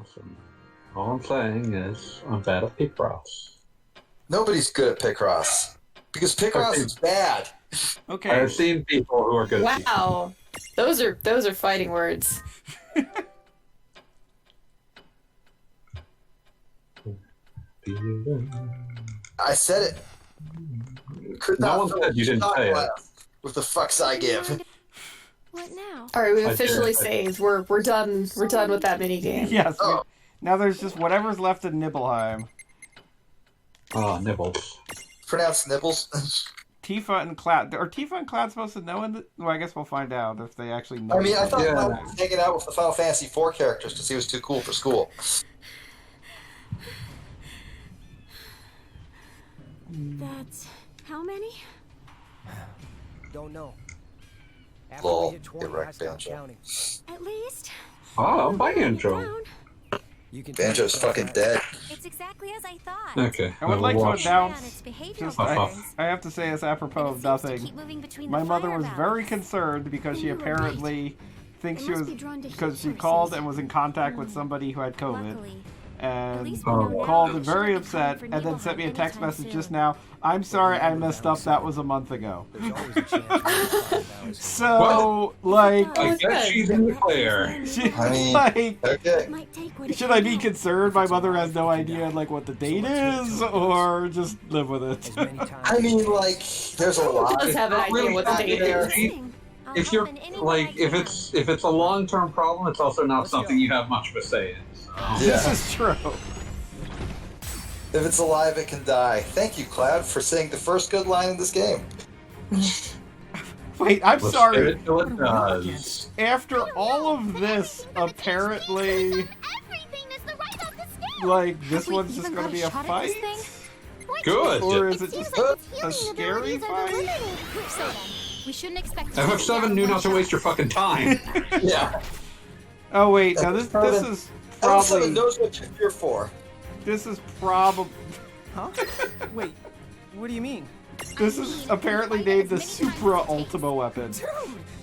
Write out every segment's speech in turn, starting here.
Awesome. All I'm saying is I'm bad at Picross. Nobody's good at Picross. Because Picross is bad. Okay. I've seen people who are good at Picross. Wow. Those are fighting words. I said it. Could No not one said you didn't say it. With the fucks I give. What now? All right, we officially saved. We're done. We're done with that mini game. Yes. Now there's just whatever's left in Nibelheim. Oh, nibbles. Pronounced nibbles. Tifa and Cloud. Are Tifa and Cloud supposed to know? Well, I guess we'll find out if they actually know. I mean, I thought Cloud was hanging out with the Final Fantasy IV characters because he was too cool for school. That's how many? Don't know. Lol, we hit 20, get wrecked, I stopped Banjo. counting. At least. Oh, I'm buying intro. You can Banjo's fucking dead. It's exactly as I thought. Okay. I would like to watch. announce, Behavioral just, patterns. I have to say this apropos of nothing. My mother was very concerned because she apparently thinks she was, because she called and was in contact with somebody who had COVID. And called and very upset, and then sent me a text message just now. I'm sorry I messed up, that was a month ago. So, like... I guess she's in the clear. I mean, like, okay. should I be concerned my mother has no idea, like, what the date is, or just live with it? I mean, like, there's a lot. Does have an idea what the date is. If you're, like, if it's a long-term problem, it's also not something you have much of a say in. Yeah. This is true. If it's alive, it can die. Thank you, Cloud, for saying the first good line in this game. Wait, I'm sorry. It does. After all of this, apparently, like, this one's just gonna be a fight? Good. Or is it just a scary fight? We shouldn't expect FF7 knew not to waste your fucking time. Yeah. Oh wait, now this is probably... knows what you're here for. This is probably... Huh? Wait, what do you mean? This is apparently named the Supra Ultima weapon. Dude,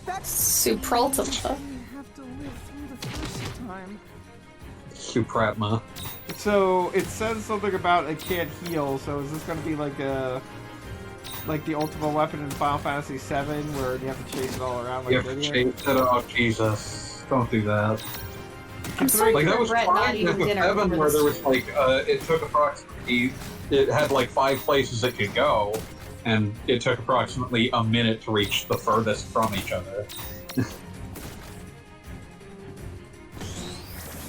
that's... Supra Ultima. have to live through the first time. Supratma. So, it says something about it can't heal, so is this gonna be like a... like the Ultima weapon in Final Fantasy VII, where you have to chase it all around like You an have to idiot? chase it. Oh, Jesus. Don't do that. I'm starting Like, to that was regret not fine eating with dinner. Evan, for where this there was, stream. like, it took approximately... It had, like, 5 places it could go, and it took approximately a minute to reach the furthest from each other.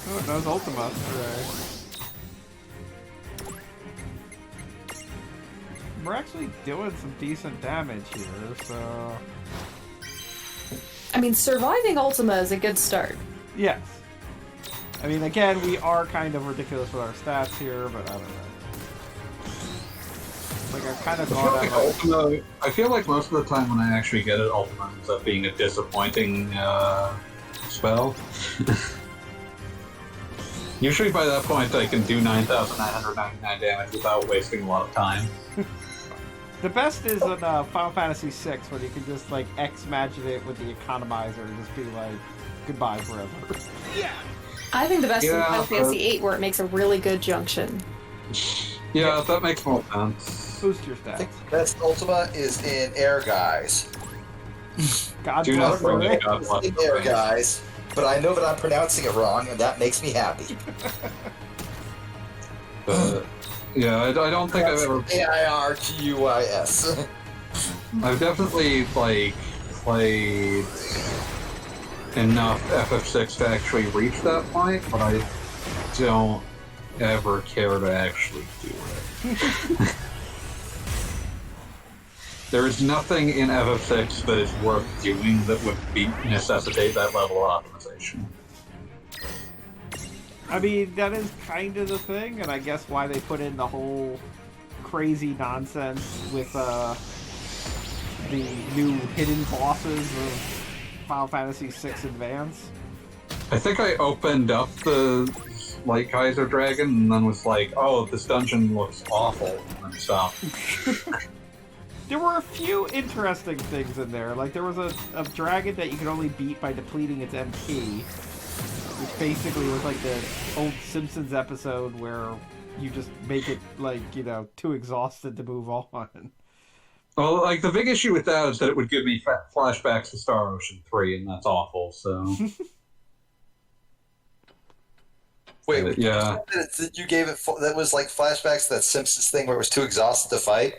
Oh, it does Ultima today. We're actually doing some decent damage here, so... I mean, surviving Ultima is a good start. Yes. I mean, again, we are kind of ridiculous with our stats here, but I don't know. Like, I kind of thought I feel like most of the time when I actually get it, Ultima ends up being a disappointing spell. Usually by that point I can do 9,999 damage without wasting a lot of time. the best is in Final Fantasy VI, where you can just, like, X-Magin it with the economizer and just be like, goodbye forever. I think the best is Yeah, Final Fantasy VIII, where it makes a really good junction. Yeah, that makes more sense. Boost your I stats. think the best Ultima is in Air Guys. God Do bless not bring you. it up. It's in Air Guys, but I know that I'm pronouncing it wrong, and that makes me happy. Yeah, I don't think I've ever... AIRGUIS. I've definitely, like, played enough FF6 to actually reach that point, but I don't ever care to actually do it. There is nothing in FF6 that is worth doing that would necessitate that level of optimization. I mean, that is kind of the thing, and I guess why they put in the whole crazy nonsense with the new hidden bosses of Final Fantasy VI Advance. I think I opened up the Light Kaiser Dragon and then was like, oh, this dungeon looks awful, and then stopped. There were a few interesting things in there. Like, there was a dragon that you could only beat by depleting its MP, which basically was like the old Simpsons episode where you just make it like, you know, too exhausted to move on. Well, like, the big issue with that is that it would give me flashbacks to Star Ocean 3, and that's awful, so... Wait, yeah. You gave it... That was like flashbacks to that Simpsons thing where it was too exhausted to fight?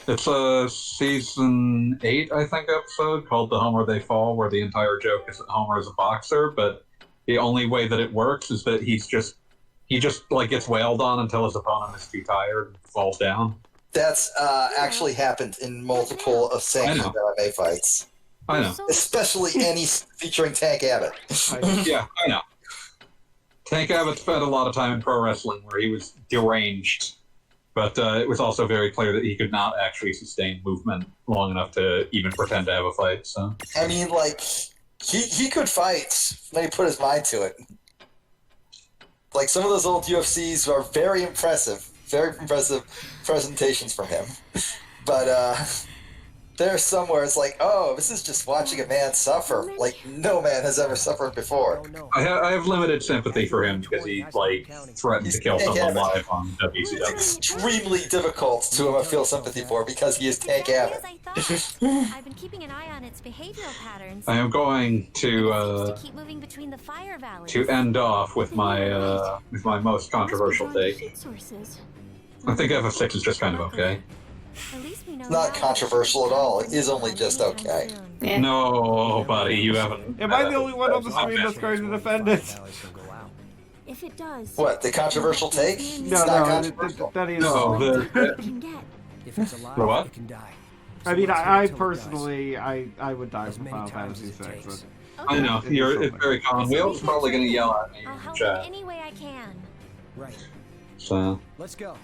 It's a season 8, I think, episode called The Homer They Fall, where the entire joke is that Homer is a boxer, but the only way that it works is that he just like gets wailed on until his opponent is too tired and falls down. That's actually happened in multiple of sanctioned MMA fights. I know. Especially any featuring Tank Abbott. Yeah, I know. Tank Abbott spent a lot of time in pro wrestling where he was deranged, but it was also very clear that he could not actually sustain movement long enough to even pretend to have a fight. So I mean, like, he could fight when he put his mind to it. Like, some of those old UFCs are very impressive presentations from him. But there's somewhere it's like, oh, this is just watching a man suffer like no man has ever suffered before. I have limited sympathy for him because he like threatened to kill someone live on WCW. It's extremely difficult to feel sympathy for because he is Tank Abbott. I've been keeping an eye on its behavioral patterns. I am going to end off with my most controversial take. I think FF6 is just kind of okay. Not controversial at all. It is only just okay. Yeah. No, buddy, you haven't. Am I the only one on the stream that's going to defend it? If it does. What, the controversial take? No, that is. No, the what? I mean, I personally, I would die for Final Fantasy VI. But I know it's very common. Wheel's probably going to yell at me I'll in help chat. any way I can. Right. So. Let's go.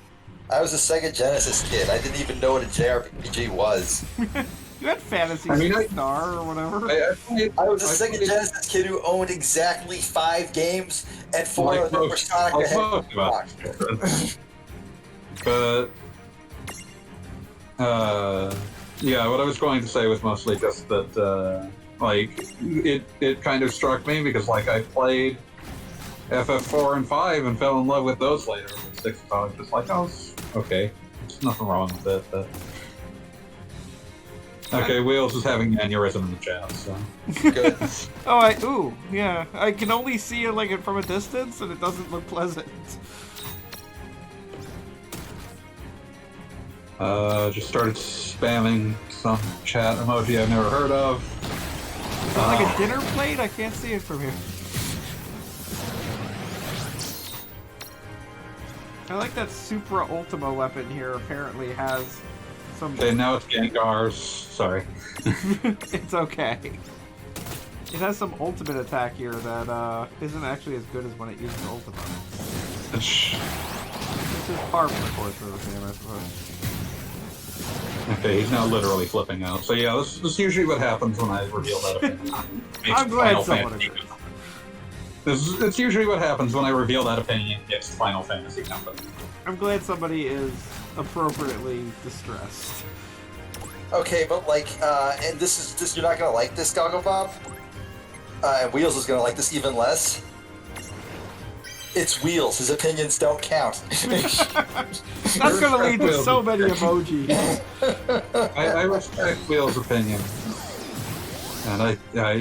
I was a Sega Genesis kid. I didn't even know what a JRPG was. You had Fantasy Star or whatever. I was a Sega Genesis kid who owned exactly 5 games, and 4 of them were Sonic the Hedgehog. But yeah, what I was going to say was mostly just that like it kind of struck me because like I played FF4 and 5 and fell in love with those later. With 6, I was just like, oh, okay, there's nothing wrong with it. But... Okay, Wheels is having an aneurysm in the chat, so... Good. Ooh, yeah. I can only see it like from a distance, and it doesn't look pleasant. Just started spamming some chat emoji I've never heard of. Is that like a dinner plate? I can't see it from here. I like that Supra Ultima weapon here apparently has some... Okay, now it's Gengar's. Sorry. It's okay. It has some ultimate attack here that isn't actually as good as when it uses Ultima. This is par for the course for the game, I suppose. Okay, he's now literally flipping out. So yeah, this is usually what happens when I reveal that opinion. I'm glad someone agrees. It's usually what happens when I reveal that opinion against Final Fantasy Company. I'm glad somebody is appropriately distressed. Okay, but like, and this is you're not gonna like this, Goggle Bob, and Wheels is gonna like this even less. It's Wheels. His opinions don't count. That's gonna lead to so many emojis. I respect Wheels' opinion. And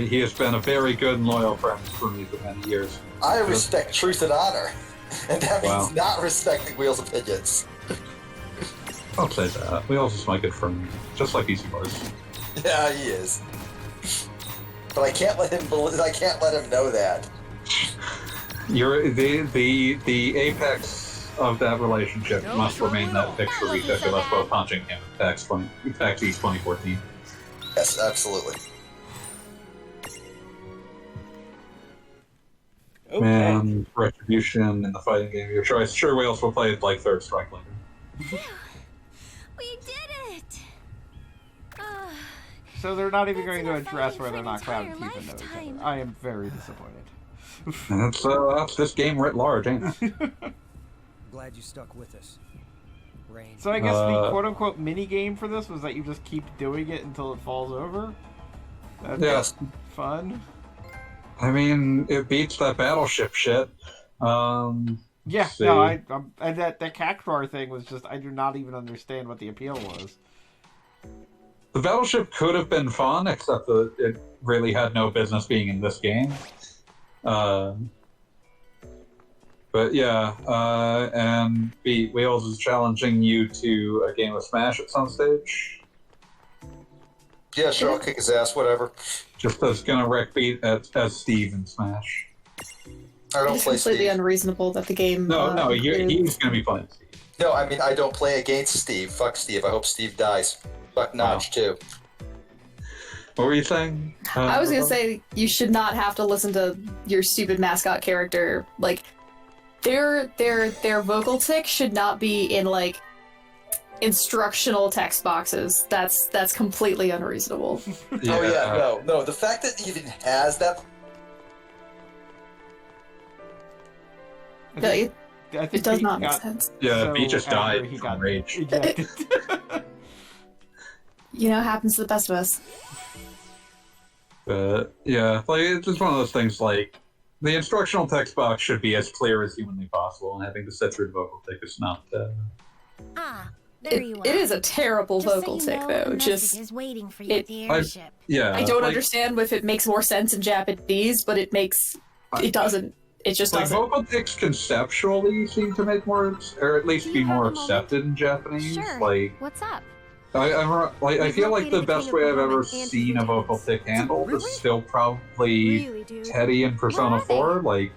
he has been a very good and loyal friend for me for many years. I respect truth and honor, and that means not respecting Wheels' opinions. Don't say that. Wheels is my good friend, just like he's yours. Yeah, he is. But I can't let him. I can't let him know that. You're the apex of that relationship must remain that picture ridiculous while punching him. PAX East 2014. Yes, absolutely. Okay. Man, retribution in the fighting game of your choice. Sure, Wales will play like Third Strike later. We did it! So they're not even going to address whether or not Cloud and Tifa know each other. I am very disappointed. That's this game writ large, ain't it? Glad you stuck with us. Rain. So I guess the quote-unquote mini-game for this was that you just keep doing it until it falls over? That's Yes. fun. I mean, it beats that battleship shit. Yeah, see. no, and that Cactuar thing was just, I do not even understand what the appeal was. The battleship could have been fun, except that it really had no business being in this game. But yeah, and Beat Wheels is challenging you to a game of Smash at some stage. Yeah, sure, I'll kick his ass, whatever. Just as gonna wreck Beat as Steve in Smash. I don't It's play completely Steve. unreasonable that the game. No, he's gonna be playing Steve. No, I mean, I don't play against Steve. Fuck Steve. I hope Steve dies. Fuck Notch, too. What were you saying? I was gonna say you should not have to listen to your stupid mascot character. Like, their vocal tick should not be in like instructional text boxes. That's completely unreasonable. Yeah, Oh yeah, no. The fact that he even has that. I No, think it does Pete not make got sense. Yeah, so Beat just angry died he from got rage. ejected. You know, it happens to the best of us. But yeah, like it's just one of those things. Like the instructional text box should be as clear as humanly possible, and having to sit through the vocal tick is not. There you are. It is a terrible Just so vocal you tick, know, though. the Just message is waiting for you at the I- airship. Yeah, I don't like, understand if it makes more sense in Japanese, but it makes it doesn't. It just Like doesn't. vocal ticks conceptually seem to make more, or at least Do be you more have a moment? accepted in Japanese. Sure. Like What's up? I feel like the best way I've ever seen a vocal tick handled is still probably Really, dude. Teddy in Persona Where are 4. Like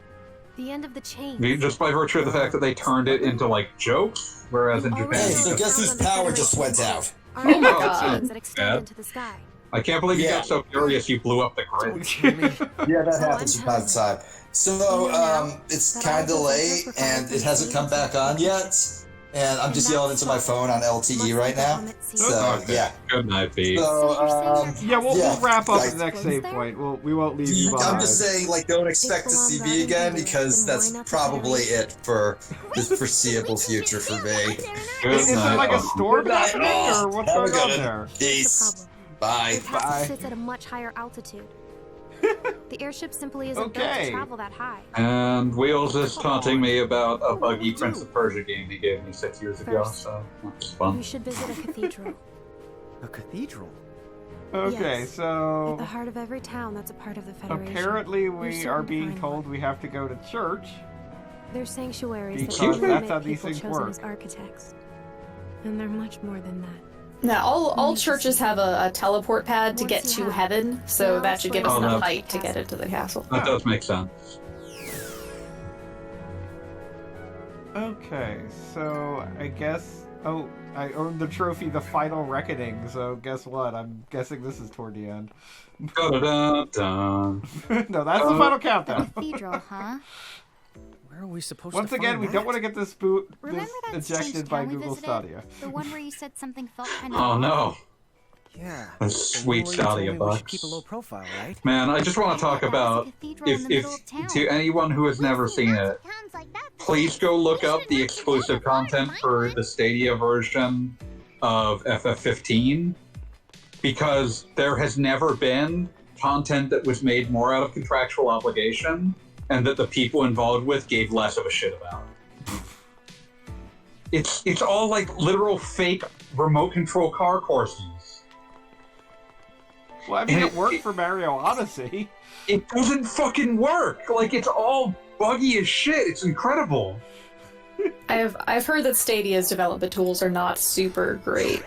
The end of the chain. just by virtue of the fact that they turned it into like jokes, whereas in Japan, Hey, you so just- guess whose power just went out? Oh my God. God. That extend Bad. into the sky. I can't believe you Yeah. got so furious you blew up the grid. Yeah, that So happens I'm from time to time. So, it's kind of late, and it hasn't come back on yet. And I'm just yelling into my phone on LTE right now. So, Okay. yeah. Good night, B. So, Yeah, we'll Yeah, wrap up right. the next save point. We won't leave you I'm behind. just saying, like, don't expect to see me again, because that's probably it for the foreseeable future for me. Good Is it night. like a Uncle. storm Good night, happening, all. or what's Have a going on good one. there? Peace. Bye. The castle Bye. sits at a much higher altitude. The airship simply isn't built Okay. to travel that high. And Wheels is taunting me about a buggy Prince of Persia game he gave me 6 years ago, First, so that's fun. You should visit a cathedral. A cathedral? Okay, Yes. so At the heart of every town that's a part of the Federation. apparently You're we certain are to being find told one. we have to go to church. They're sanctuaries Because that only that's make how these people things chosen work. as architects. And they're much more than that. Now, all churches have a teleport pad to Once get you to have, heaven, so they're that should give us all enough spread height to get into the castle. That does make sense. Okay, so I guess... Oh, I earned the trophy, the final reckoning, so guess what? I'm guessing this is toward the end. Da-da-da-da. No, that's the final countdown. Cathedral, huh? Where are we supposed Once to again, find we that? don't want to get this Remember that ejected strange by town we Google visited? Stadia. The one where you said something felt kind of Oh no. Yeah. That's the sweet one where you told Stadia me we should bucks. keep a low profile, right? Man, I just want to talk about, if to anyone who has never seen it, please go look up the exclusive content for the Stadia version of FF15, because there has never been content that was made more out of contractual obligation and that the people involved with gave less of a shit about. It's all like literal fake remote control car courses. Well, I mean, it worked for Mario Odyssey. It doesn't fucking work. Like, it's all buggy as shit. It's incredible. I've heard that Stadia's development tools are not super great.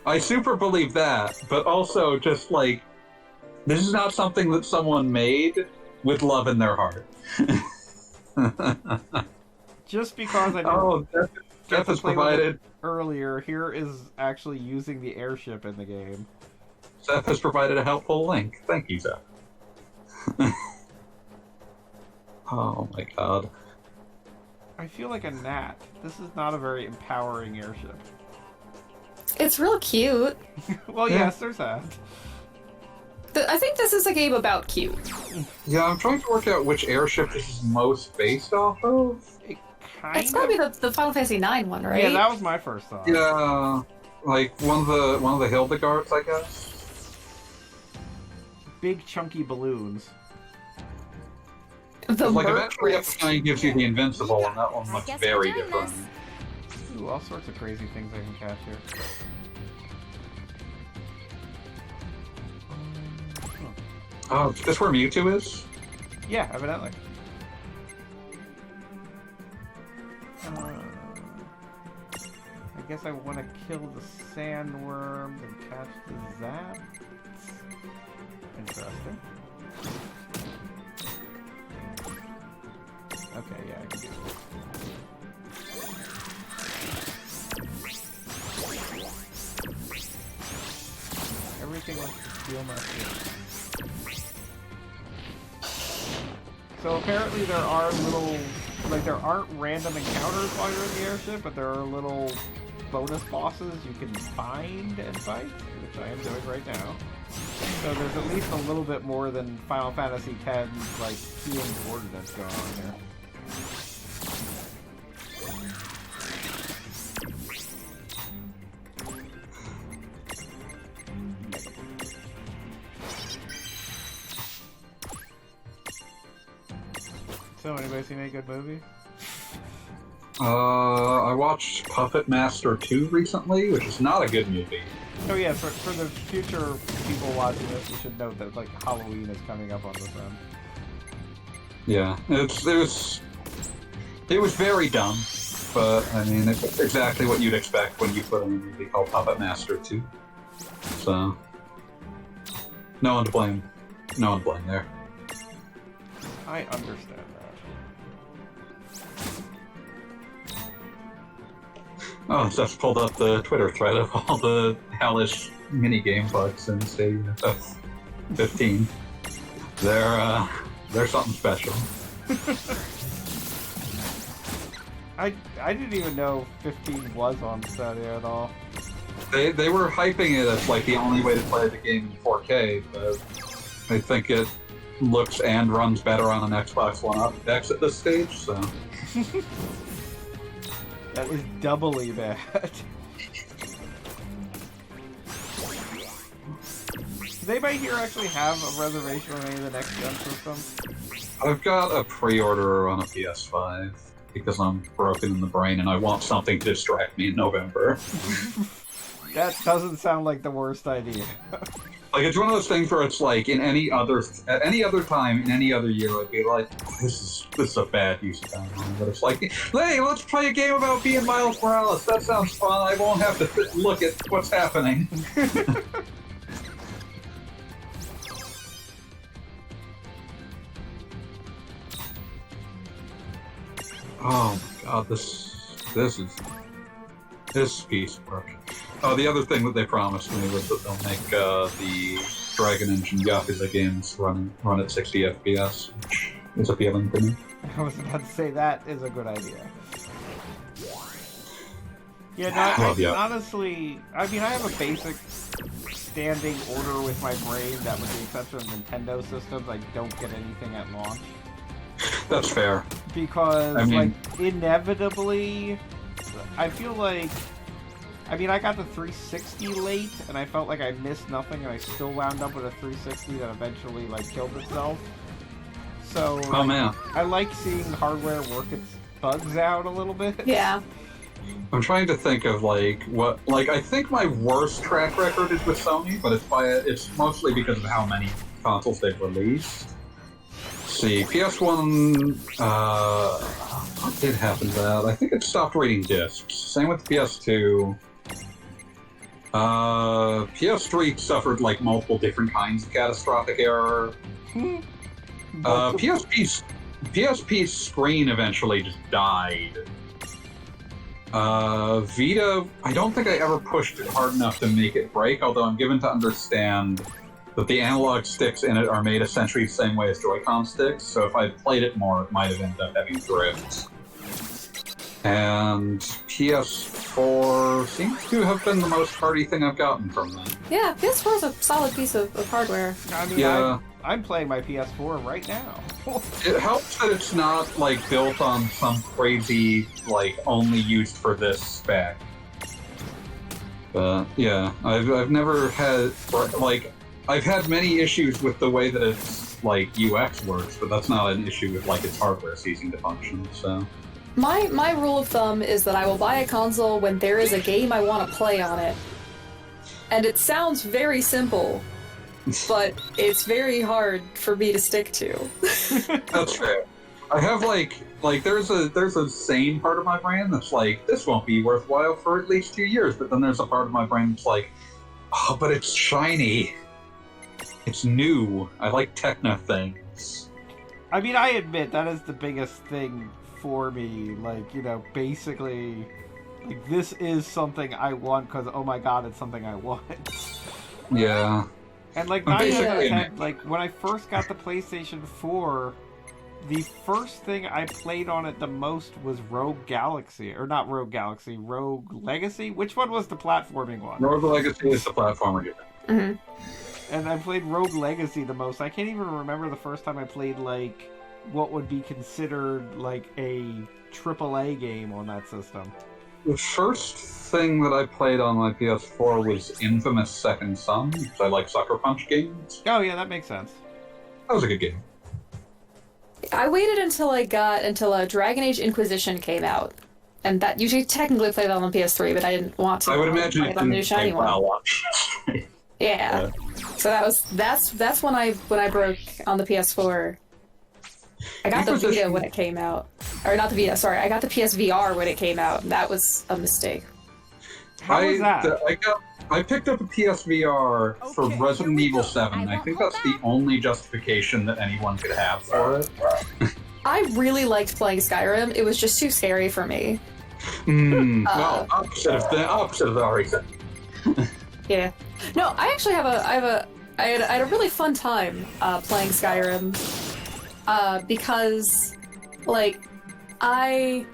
I super believe that, but also just like, this is not something that someone made with love in their heart. Just because I didn't Oh, Jeff get to has play with it provided. earlier, here is actually using the airship in the game. Seth has provided a helpful link. Thank you, Seth. Oh my god. I feel like a gnat. This is not a very empowering airship. It's real cute. Well, Yeah. yes, there's that. I think this is a game about cute. Yeah, I'm trying to work out which airship this is most based off of. It kind It's gotta of... be the Final Fantasy IX one, right? Yeah, that was my first thought. Yeah, like one of the Hildegards, I guess. Big chunky balloons. The Like, Merc eventually Rift. F9 gives you the Invincible, and that one looks very different. Ooh, all sorts of crazy things I can catch here. Oh, is this where Mewtwo is? Yeah, evidently. I guess I want to kill the sandworms and catch the zap. Interesting. Okay, yeah, I can do it. Everything wants to steal my food. So apparently there are little, like there aren't random encounters while you're in the airship, but there are little bonus bosses you can find and fight, which I am doing right now. So there's at least a little bit more than Final Fantasy X's like key and coordinates going on here. So, anybody seen any good movies? I watched Puppet Master 2 recently, which is not a good movie. Oh yeah, for the future people watching this, you should note that like Halloween is coming up on this end. Yeah, it was very dumb, but I mean, it's exactly what you'd expect when you put in a movie called Puppet Master 2. So, no one to blame. No one to blame there. I understand that. Oh, just pulled up the Twitter thread of all the hellish minigame bugs in Stadium FF15. They're something special. I didn't even know 15 was on Stadia at all. They were hyping it as like the only way to play the game in 4K, but I think it looks and runs better on an Xbox One X at this stage, so... That is doubly bad. Does anybody here actually have a reservation on any of the next-gen systems? I've got a pre-order on a PS5 because I'm broken in the brain and I want something to distract me in November. That doesn't sound like the worst idea. Like, it's one of those things where it's like, at any other time, in any other year, I'd be like, this is a bad use of time. But it's like, hey, let's play a game about being Miles Morales. That sounds fun. I won't have to look at what's happening. Oh my god, this piece of work. Oh, the other thing that they promised me was that they'll make the Dragon Engine Yakuza games run at 60 FPS, which is appealing to me. I was about to say that is a good idea. Yeah, no, honestly, I mean, I have a basic standing order with my brain that with the exception of Nintendo systems, I don't get anything at launch. That's fair. Because, I mean, like, inevitably, I feel like... I mean, I got the 360 late, and I felt like I missed nothing, and I still wound up with a 360 that eventually, like, killed itself. So, oh man, I like seeing hardware work its bugs out a little bit. Yeah. I'm trying to think of I think my worst track record is with Sony, but it's mostly because of how many consoles they've released. Let's see, PS1, what did happen to that? I think it stopped reading discs. Same with PS2. PS3 suffered like multiple different kinds of catastrophic error. PSP's screen eventually just died. Vita, I don't think I ever pushed it hard enough to make it break, although I'm given to understand that the analog sticks in it are made essentially the same way as Joy-Con sticks, so if I played it more, it might have ended up having drift. And PS4 seems to have been the most hardy thing I've gotten from them. Yeah, PS4 is a solid piece of hardware. I mean, yeah. I'm playing my PS4 right now. It helps that it's not, like, built on some crazy, like, only used for this spec. But, yeah, I've never had, like, I've had many issues with the way that it's, like UX works, but that's not an issue with like its hardware ceasing to function. So My rule of thumb is that I will buy a console when there is a game I want to play on it. And it sounds very simple, but it's very hard for me to stick to. that's fair. I have like there's a sane part of my brain that's like, this won't be worthwhile for at least 2 years, but then there's a part of my brain that's like, oh, but it's shiny. It's new. I like techno things. I mean, I admit that is the biggest thing for me. Like, you know, basically, like, this is something I want because, oh my god, it's something I want. Yeah. And like, like when I first got the PlayStation 4, the first thing I played on it the most was Rogue Galaxy, or not Rogue Galaxy, Rogue Legacy. Which one was the platforming one? Rogue Legacy is the platformer. Mm-hmm. And I played Rogue Legacy the most. I can't even remember the first time I played, like, what would be considered, like, a AAA game on that system. The first thing that I played on my PS4 was Infamous Second Son, because I like Sucker Punch games. Oh, yeah, that makes sense. That was a good game. I waited until Dragon Age Inquisition came out. And that usually technically played on the PS3, but I didn't want to. I would imagine play it on the new didn't shiny play one. well on Yeah. So that's when I broke on the PS4. I got the Vita when it came out. Or not the Vita, sorry. I got the PSVR when it came out, and that was a mistake. How was that? I picked up a PSVR for Resident Evil 7. I think that's the only justification that anyone could have for it. I really liked playing Skyrim. It was just too scary for me. Well, opposite of the RE7. Yeah. No, I actually I had a really fun time playing Skyrim because, like, I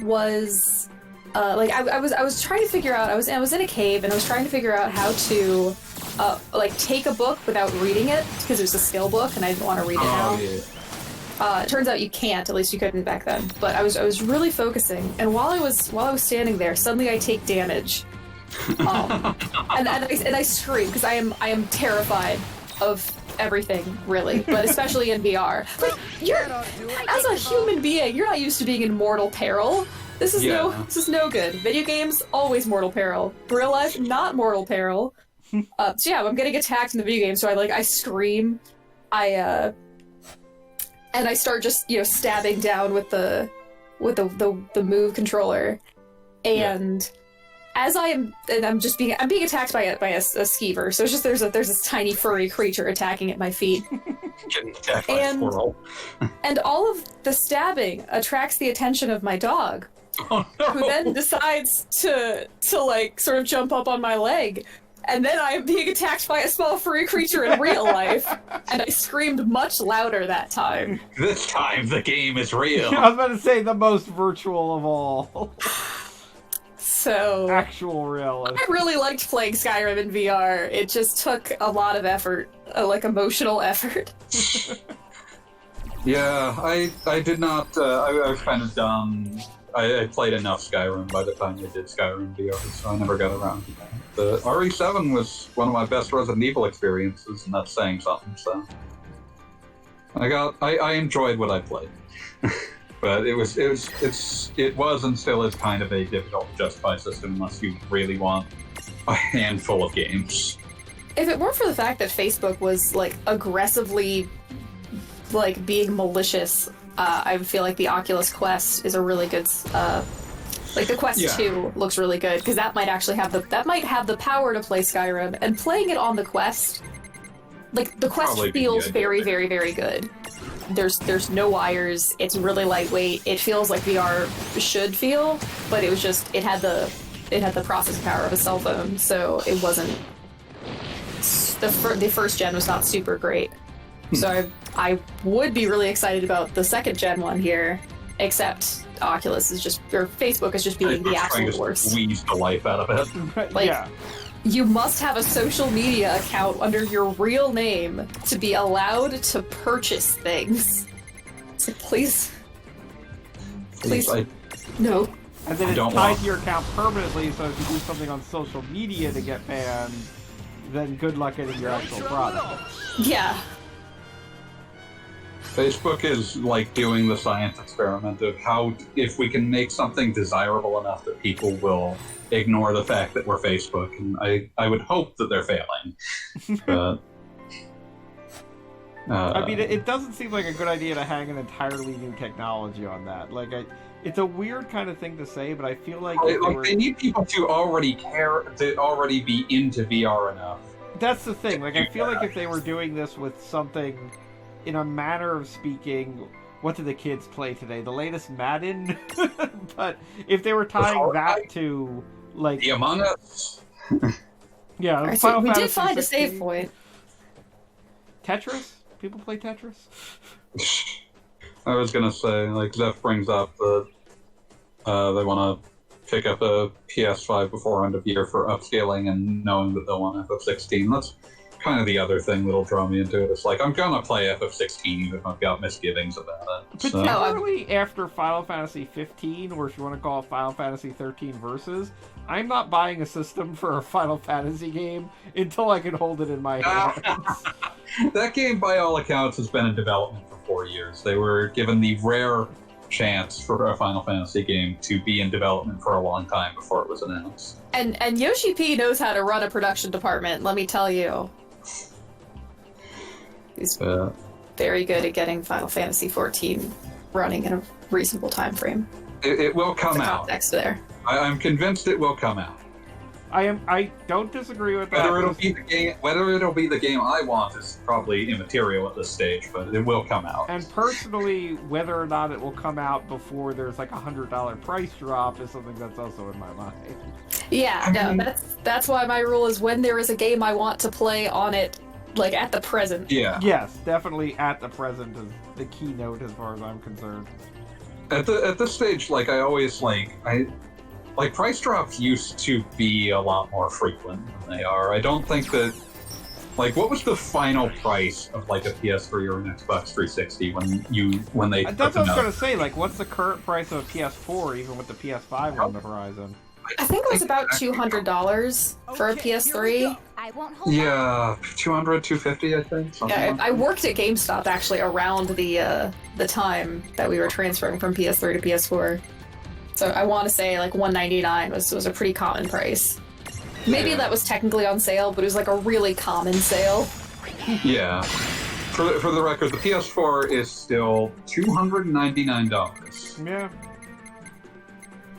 was I was trying to figure out. I was in a cave and I was trying to figure out how to like take a book without reading it because it was a skill book and I didn't want to read it now. Yeah. It turns out you can't. At least you couldn't back then. But I was really focusing, and while I was standing there, suddenly I take damage. And I scream because I am terrified of everything, really, but especially in VR. Like, as a human being, you're not used to being in mortal peril. This is no good. Video games, always mortal peril. Real life, not mortal peril. So yeah, I'm getting attacked in the video game, so I scream, and I start just stabbing down with the move controller, and. As I'm being attacked by a skeever. So it's just there's this tiny furry creature attacking at my feet. Getting attacked by a squirrel. And all of the stabbing attracts the attention of my dog, Oh no! who then decides to like sort of jump up on my leg. And then I am being attacked by a small furry creature in real life, and I screamed much louder that time. This time the game is real. I was about to say the most virtual of all. So actual reality. I really liked playing Skyrim in VR. It just took a lot of effort, like emotional effort. Yeah, I did not. I was kind of done. I played enough Skyrim by the time I did Skyrim VR, so I never got around to that. The RE7 was one of my best Resident Evil experiences, and that's saying something. So I enjoyed what I played. But it was and still is kind of a difficult to justify system unless you really want a handful of games. If it weren't for the fact that Facebook was like aggressively like being malicious, I feel like the Oculus Quest is a really good like the Quest 2 looks really good because that might actually have the power to play Skyrim, and playing it on the Quest, like the Quest feels very, very, very good. There's no wires. It's really lightweight. It feels like VR should feel, but it was just it had the processing power of a cell phone, so it wasn't. The first gen was not super great, so I would be really excited about the second gen one here, except Oculus is just or Facebook is just being the absolute worst. Squeeze the life out of it. Like, yeah. You must have a social media account under your real name to be allowed to purchase things. So please. No. And then it's tied to your account permanently, so if you do something on social media to get banned, then good luck getting your actual product. Yeah. Facebook is like doing the science experiment of how, if we can make something desirable enough that people will ignore the fact that we're Facebook, and I would hope that they're failing. But, I mean, it doesn't seem like a good idea to hang an entirely new technology on that. Like, it's a weird kind of thing to say, but I feel like they need people to already care, to already be into VR enough. That's the thing. Like, I feel like if they were doing this with something, in a manner of speaking, what do the kids play today? The latest Madden? But if they were tying that to, like... The Among Us? Yeah, Right, Final we Fantasy did find 16. a save point. Tetris? People play Tetris? I was gonna say, like, Zeph brings up that they want to pick up a PS5 before end of year for upscaling, and knowing that they'll want FF16. That's kind of the other thing that'll draw me into it. It's like, I'm gonna play FF16 even if I've got misgivings about it. So. Particularly after Final Fantasy 15, or if you want to call it Final Fantasy 13 Versus, I'm not buying a system for a Final Fantasy game until I can hold it in my hands. That game, by all accounts, has been in development for 4 years. They were given the rare chance for a Final Fantasy game to be in development for a long time before it was announced. And Yoshi P knows how to run a production department, let me tell you. He's very good at getting Final Fantasy 14 running in a reasonable time frame. It will come out. Context there. I'm convinced it will come out. I don't disagree with that. Whether it'll be the game I want is probably immaterial at this stage, but it will come out. And personally, whether or not it will come out before there's like $100 price drop is something that's also in my mind. Yeah, that's why my rule is when there is a game I want to play on it, like at the present. Yeah. Yes, definitely at the present is the keynote as far as I'm concerned. At this stage, like I always like price drops used to be a lot more frequent than they are. I don't think that, like, what was the final price of like a PS3 or an Xbox 360 when they? That's what I was gonna say. Like, what's the current price of a PS4, even with the PS5 on the horizon? I think it was about $200 for a PS3. I won't hold Yeah, 200, 250, I think. Yeah, I worked at GameStop actually around the time that we were transferring from PS3 to PS4. So I want to say like $199 was a pretty common price. Maybe that was technically on sale, but it was like a really common sale. Yeah. For the record, the PS4 is still $299. Yeah.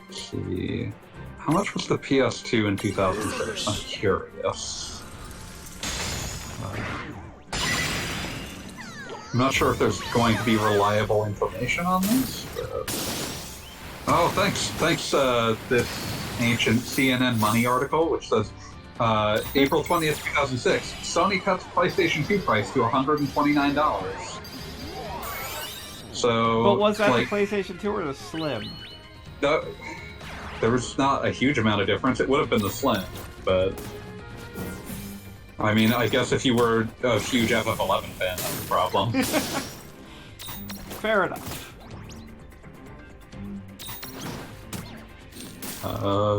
Let's see. How much was the PS2 in 2006? I'm curious. I'm not sure if there's going to be reliable information on this, but... Oh, thanks, this ancient CNN Money article, which says, April 20th, 2006, Sony cuts PlayStation 2 price to $129. So... But was that like, the PlayStation 2 or the Slim? There was not a huge amount of difference. It would have been the Slim, but... I mean, I guess if you were a huge FF11 fan, that's a problem. Fair enough.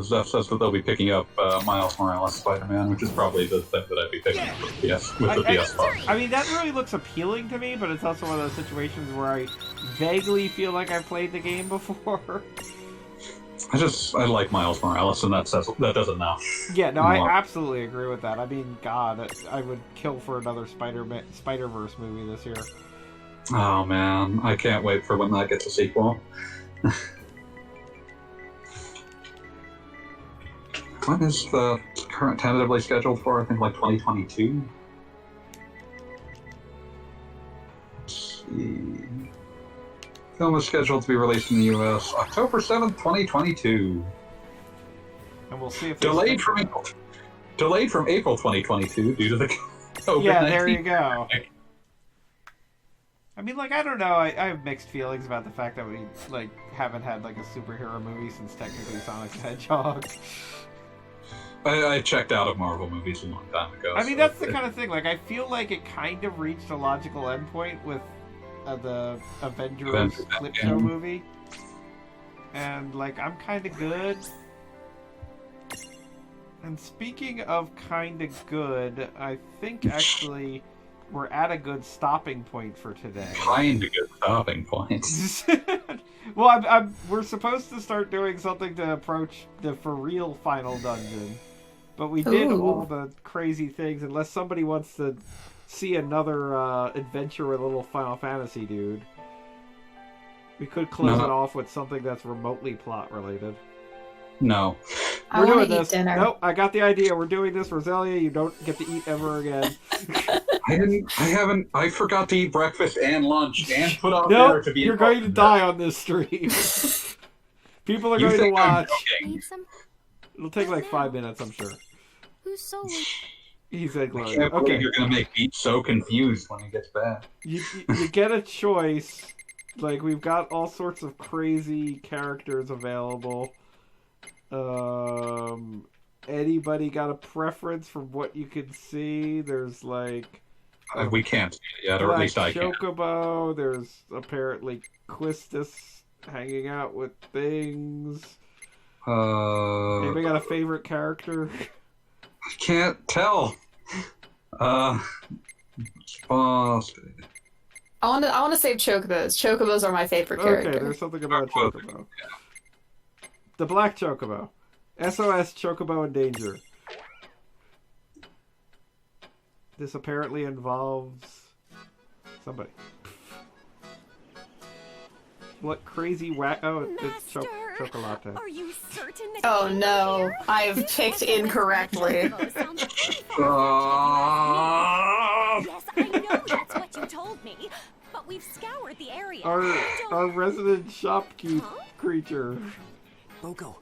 Zeph says that they'll be picking up Miles Morales Spider-Man, which is probably the thing that I'd be picking up with the PS5. I mean, that really looks appealing to me, but it's also one of those situations where I vaguely feel like I've played the game before. I like Miles Morales, and that does enough. Yeah, no, I absolutely agree with that. I mean, God, I would kill for another Spider-Verse movie this year. Oh man, I can't wait for when that gets a sequel. When is the current tentatively scheduled for? I think like 2022. Let's see. Film is scheduled to be released in the US October 7th, 2022. And we'll see if delayed from April 2022 due to the COVID-19. Yeah, there you go. I mean, like, I don't know. I have mixed feelings about the fact that we like haven't had like a superhero movie since technically Sonic the Hedgehog. I checked out of Marvel movies a long time ago. I mean, that's the kind of thing. Like, I feel like it kind of reached a logical endpoint with the Avengers clip show movie, and like, I'm kind of good. And speaking of kind of good, I think actually we're at a good stopping point for today. Kind of good stopping point. Well, we're supposed to start doing something to approach the for real final dungeon, but we did all the crazy things. Unless somebody wants to see another adventure with a little Final Fantasy dude, we could close it off with something that's remotely plot related. No. I We're want doing to eat this. dinner. Nope, I got the idea. We're doing this, Rosella. You don't get to eat ever again. I forgot to eat breakfast and lunch and put out there Nope, to be. you're going to die on this stream. People are You going to think I'm watch. joking? Need some? It'll take like 5 minutes, I'm sure. Who's so late? He said, I Gloria. can't believe Okay, you're gonna make Pete so confused when he gets back. you get a choice. Like, we've got all sorts of crazy characters available. Anybody got a preference from what you can see? There's like We can't see it yet, or at least I can't. Chocobo. There's apparently Quistis hanging out with things. Anybody got a favorite character? I can't tell. I want to save Chocobos. Chocobos are my favorite character. Okay, there's something about Chocobo. The Black Chocobo. SOS Chocobo in danger. This apparently involves somebody. What crazy whack? Oh, it's Chocolate. Are you certain that Oh no, I've picked incorrectly. Yes, I know that's what you told me. But we've scoured the area. Our resident shopkeep creature. Bogo,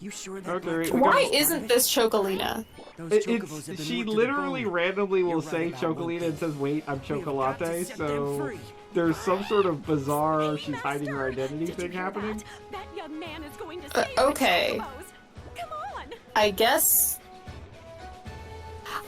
you sure that Okay, wait, Why isn't this Chocolina? those chocobos have been She worked to the literally bone? randomly will You're say right about one Chocolina thing. and says, wait, I'm We have got to Chocolate, set them so free. there's some sort of bizarre she's hiding her Master, identity did you thing hear happening. That young man is going to save Okay. the chocobos. Come on. I guess...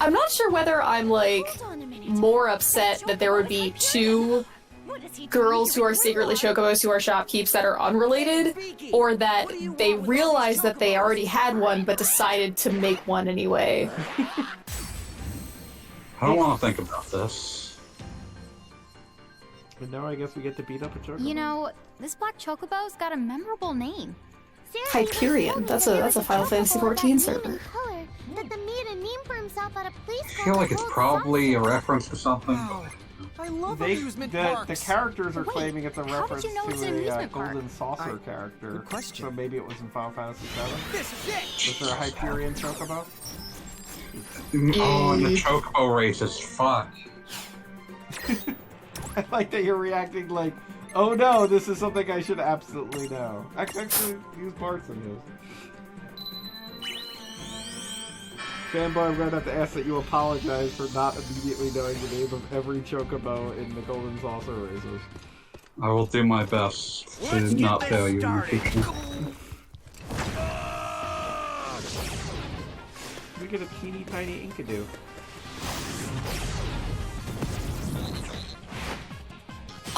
I'm not sure whether I'm, like, Hold on a minute. more upset that there would be two What is he girls who doing are to secretly Rosella? Chocobos who are shopkeeps that are unrelated, or that they realized that they already had one but decided to make one anyway. I don't want to think about this. And now I guess we get to beat up a Chocobo. You know, this black chocobo's got a memorable name. Hyperion. That's a Final Fantasy XIV server. That the meat and name for himself at a police I feel like it's probably a reference to something. Wow. I love They, amusement the parks. characters are Wait, claiming it's a how reference did you know it's an to a amusement park? Golden Saucer I- character. good question. So maybe it was in Final Fantasy VII. This is it. Was there a Hyperion Chocobo? Oh, and the Chocobo races. Fuck. I like that you're reacting like, oh no, this is something I should absolutely know. I can actually use parts of this. Fanboy, I'm going to have to ask that you apologize for not immediately knowing the name of every Chocobo in the Golden Saucer Racers. I will do my best to Let's get not this fail you in the started. future. We get a teeny tiny Inkadoo.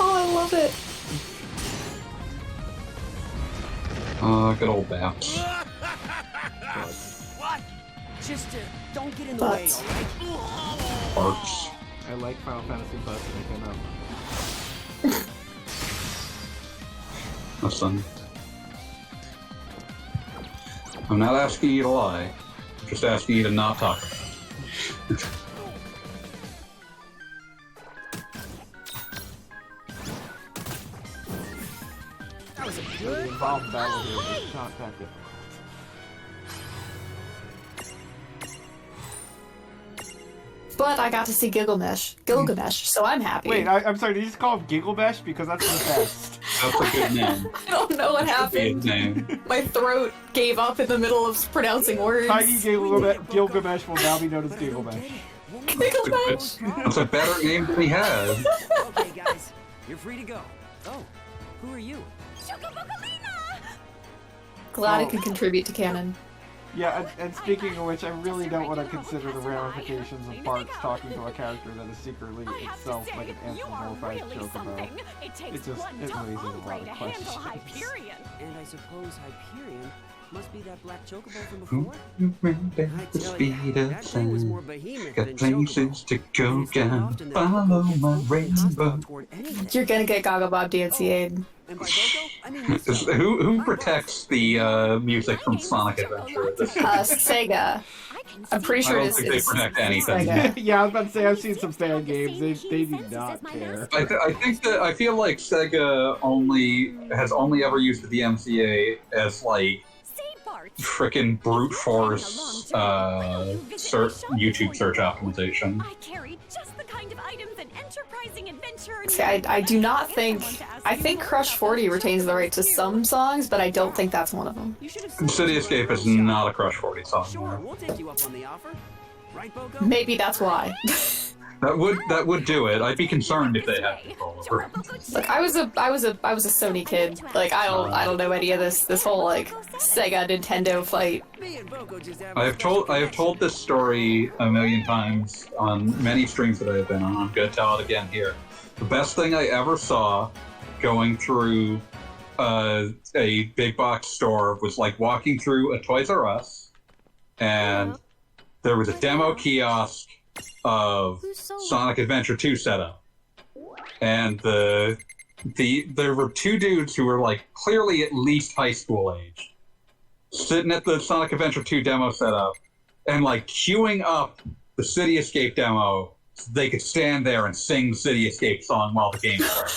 Oh, I love it. Good old Bats. What? Just don't get in the way, Butts. alright? Barks. I like Final Fantasy Butts when they came out. Listen. I'm not asking you to lie. I'm just asking you to not talk. That was a The good involved battle here is not that difficult. But I got to see Gilgamesh, so I'm happy. Wait, I'm sorry, did you just call him Gigglebash? Because that's the best. That's a good name. I don't know what Good happened. name. My throat gave up in the middle of pronouncing words. Tiny Gilgamesh will now be known as Gigglebash. Gilgamesh. That's a better name than he has. Okay, guys, you're free to go. Oh, who are you? Glad I Oh. could contribute to canon. Yeah, and speaking of which, I really don't want to consider the ramifications of Bart's talking to a character that is secretly itself like an anthropomorphized chocobo. It raises a lot of questions. And I suppose Hyperion must be that black chocobo from before? The speed of that thing was more sound. behemoth Got than places chocobo. to go It's so down. often that Follow Boco my isn't hostile rainbow. toward anything. You're gonna get Goggle Bob DNCA'd. And by Boco, I mean this fella. Who protects the music from Sonic Adventure? Sega. I'm pretty I sure don't it's think they protect anything. Sega. Yeah, I was about to say, I've seen some fan games. They do not care. I feel like Sega has only ever used the DMCA as like frickin' brute force YouTube search optimization. I carry just the kind of items an enterprising adventurer See, I do not think... I think Crush 40 retains the right to some songs, but I don't think that's one of them. City Escape is not a Crush 40 song. Sure, we'll take you up on the offer. Right, Boco? Maybe that's why. That would do it. I'd be concerned if they had control over it. Look, I was a Sony kid. Like, I don't know any of this whole like Sega Nintendo fight. Me and Boco just have I have told this story a million times on many streams that I've been on. I'm gonna tell it again here. The best thing I ever saw going through a big box store was like walking through a Toys R Us, and there was a demo kiosk of Sonic Adventure 2 setup, and there were two dudes who were like clearly at least high school age, sitting at the Sonic Adventure 2 demo setup, and like queuing up the City Escape demo so they could stand there and sing the City Escape song while the game started.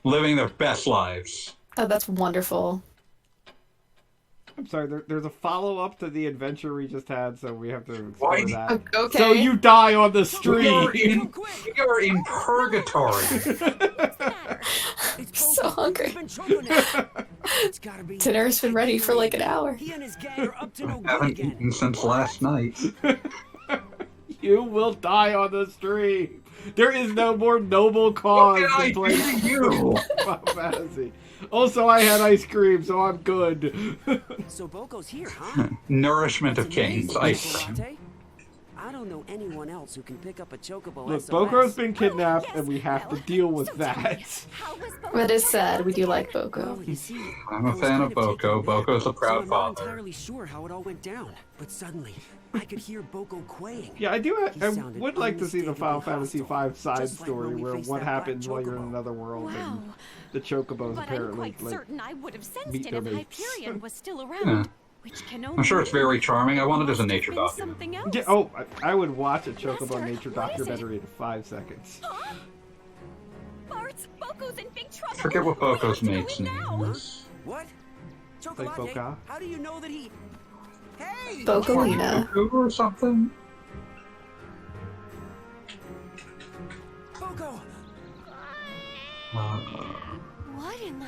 Living their best lives. Oh, that's wonderful. I'm sorry, there's a follow-up to the adventure we just had, so we have to explore Why? that. Okay. So you die on the street! You're in purgatory. So hungry. It's gotta be. Dinner's been ready for like an hour. He and his gang are up to no good Haven't again. eaten since last night. You will die on the street! There is no more noble cause What than did I playing do to you? Final Fantasy. Also, I had ice cream, so I'm good. So Boco's here, huh? Nourishment of That's kings. amazing, Ice Choco cream. Latte. I don't know anyone else who can pick up a chocobo. Look, SOS. Boco's been kidnapped, and we have to deal with that. That is sad. We do like Well, Boco. you see, I'm a I was fan kind of Boco. taken aback, Boco's a so proud I'm not father. entirely sure how it all went down. But suddenly, I could hear Boco kwaying. Yeah, I do. He I sounded would like to see the Final Fantasy unmistakably V side just like story when we where faced what that black happens while you're in chocobo. another world Wow. and the chocobos But I'm apparently quite like certain I would have sensed meet it their if mates. Hyperion was still Yeah. around. Which can only I'm sure it's very charming. I want it as a nature mean document. something else. Yeah, oh, I would watch a chocobo Master, nature what is it? documentary in 5 seconds. Huh? Bart, Boco's in big trouble. Forget what We have Boco's to go mate's in name now. is. What? Chocolate? Boca? How do you know that he? Hey! Bocolina. Boco or something? Boco! What in the?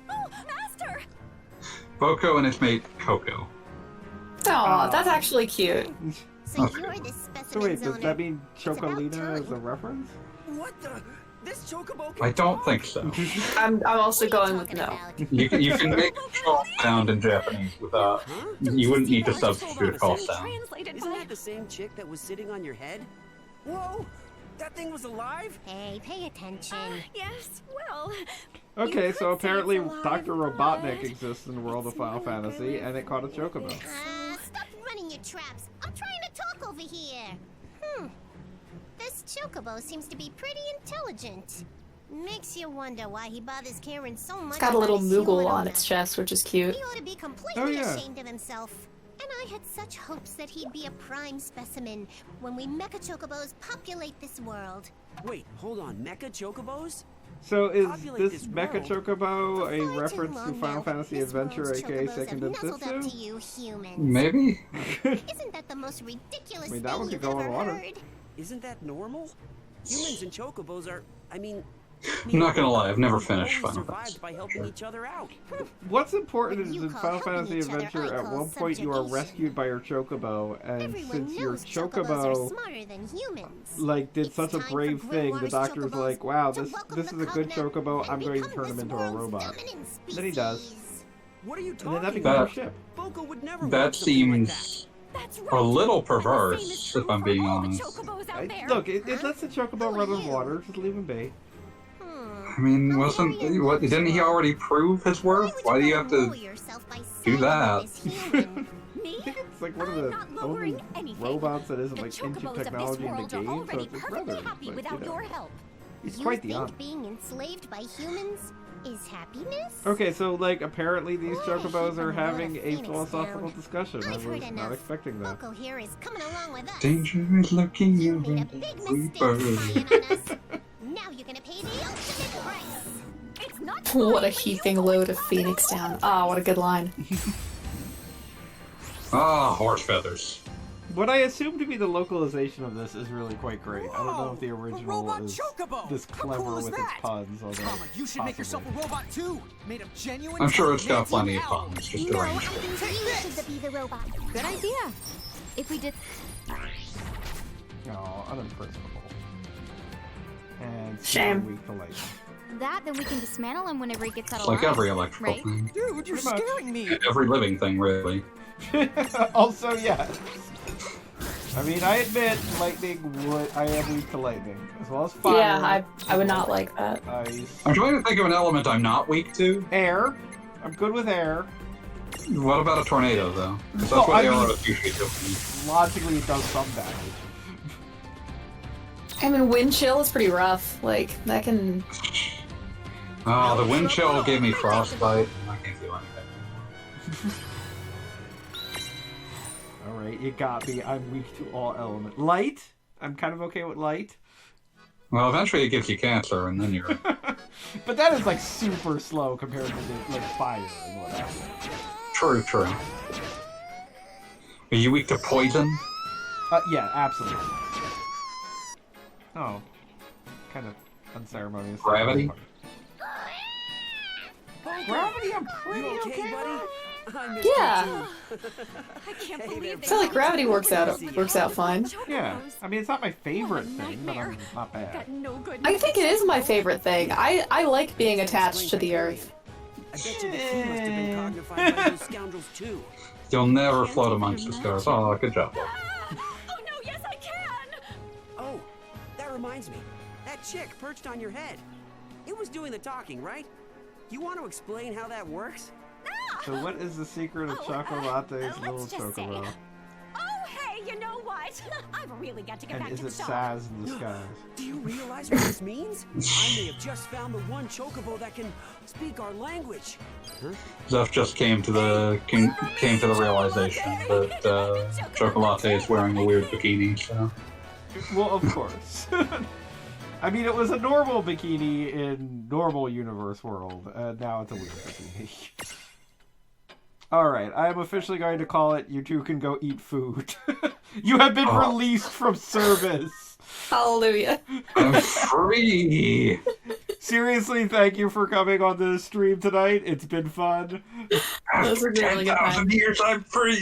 Oh, Master! Boco and his mate Coco. Aw, that's actually cute. So Okay. you're the So specimen wait, does zoner. that mean about Chocolina time. is a reference? What the? This chocobo can I don't talk? think so. I'm also What are you going with talking no. about? You can make call sound in Japanese without. Huh? You wouldn't need to Just hold substitute on a call second. sound. Translated Isn't by that the same chick that was sitting on your head? Whoa! That thing was alive? Hey, pay attention. yes. Well, Okay, You so could say apparently it's alive, Dr. Robotnik but exists in the world of it's Final no Fantasy, good. and it caught a chocobo. Stop running your traps. I'm trying to talk over here. This chocobo seems to be pretty intelligent. Makes you wonder why he bothers caring so much. It's got a little about his Moogle human on owner. its chest, which is cute. He ought to be completely Oh, yeah. ashamed of himself. And I had such hopes that he'd be a prime specimen when we mecha chocobos populate this world. Wait, hold on. Mecha chocobos? So is Populate this this Mecha world. Chocobo For a far too reference to long Final now, Fantasy this Adventure, world's aka chocobos Second have nuzzled up to Densetsu? you humans. Maybe? Isn't that the most ridiculous I mean, that thing was you've going ever on. heard? Isn't that normal? Humans and chocobos are. I mean. I'm not gonna lie, I've never we've finished always Final survived Fantasy. by helping each other out. What's important is You in call Final helping Fantasy each other, Adventure, I at call one point you are subjugation. rescued by your Chocobo, and Everyone since your knows chocobos are Chocobo smarter than humans. like did It's such a time for brave thing, the Grimoire's doctor's chocobos like, wow, to this welcome this the is a good covenant Chocobo, and I'm going to become turn him this into a world's robot. dominant Then he does. species. What are you And then that talking becomes about? your ship. Boko would never That want something like seems That's a right. little And the same is perverse, true if I'm for being all the honest. chocobos out there. Look, it lets the chocobo run in water. Just leave him be. I mean, didn't he already prove his worth? Why do you have to do that? Me? I think it's like one of I'm the not lowering only anything. robots that isn't The like into chocobos of this technology in the world are game, so already it's his perfectly brother. happy But, without your help. He's You quite the think opposite. being enslaved by humans is happiness? Okay, so like apparently these Boy, chocobos he are put a lot having of a Phoenix philosophical down. discussion. I I've heard was not enough. expecting that. Boko here is coming along with us. Danger is lurking You made a around big every mistake bird. spying on us. Now you're gonna pay the ultimate price. It's not What a fine, but heaping you load always of want Phoenix to down. know Ah, what a good line. Ah, horse feathers. What I assume to be the localization of this is really quite great. I don't know if the Whoa, a original robot is chocobo! this How clever cool is with that? its puns, although Mama, you should make yourself a possibly. robot too, made of genuine. I'm sure it's got Nancy plenty of Owl. puns, just No, I arranged. think you should be the robot. Good idea. If we did. No, unimpersonable. And Shame. super weak to light. That, then we can dismantle him whenever he gets out of Like line. every electrical right? thing. Dude, you're Pretty much. scaring me. Every living thing, really. Also, yes. I mean, I admit lightning would. I am weak to lightning, as well as fire. Yeah, I would not like that. Ice. I'm trying to think of an element I'm not weak to. Air. I'm good with air. What about a tornado, though? 'Cause that's Well, what I mean- arrows usually do. Logically, it does some damage. I mean, wind chill is pretty rough. Like, that can... Oh, the wind chill gave me frostbite. I can't do anything. Alright, you got me. I'm weak to all elements. Light? I'm kind of okay with light. Well, eventually it gives you cancer, and then you're... But that is like super slow compared to the, like fire and whatever. True, true. Are you weak to poison? Yeah, absolutely. Oh. Kind of unceremonious. Gravity? Gravity, I'm pretty You okay, okay buddy? with. I missed Yeah. you I can't Hey, believe man. they I feel like gravity works out fine. Yeah, I mean, it's not my favorite What a thing, but nightmare. I'm not bad. Got no good. I think it is my favorite thing. I like being attached to the earth. I bet you the key must have been cognified by those scoundrels too. You'll never float amongst the stars. Oh, good job. Oh no, yes I can! Oh, that reminds me. That chick perched on your head. It was doing the talking, right? You want to explain how that works? So what is the secret of Chocolate's little let's just say- chocobo? Oh hey, you know what? I've really got to get And back is to the it shop. Saz in disguise? Do you realize what this means? I may have just found the one chocobo that can speak our language. Zeph just came to the realization that Chocolate is wearing a weird bikini. So Well, of course. I mean, it was a normal bikini in normal universe world, and now it's a weird bikini. Alright, I am officially going to call it, you two can go eat food. You have been released from service. Hallelujah. I'm free. Seriously, thank you for coming on the stream tonight. It's been fun. Those are really good times. 10,000 years, I'm free.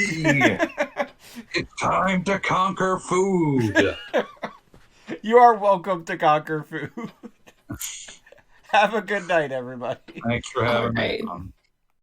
It's time to conquer food. You are welcome to conquer food. Have a good night, everybody. Thanks for having Alright. me.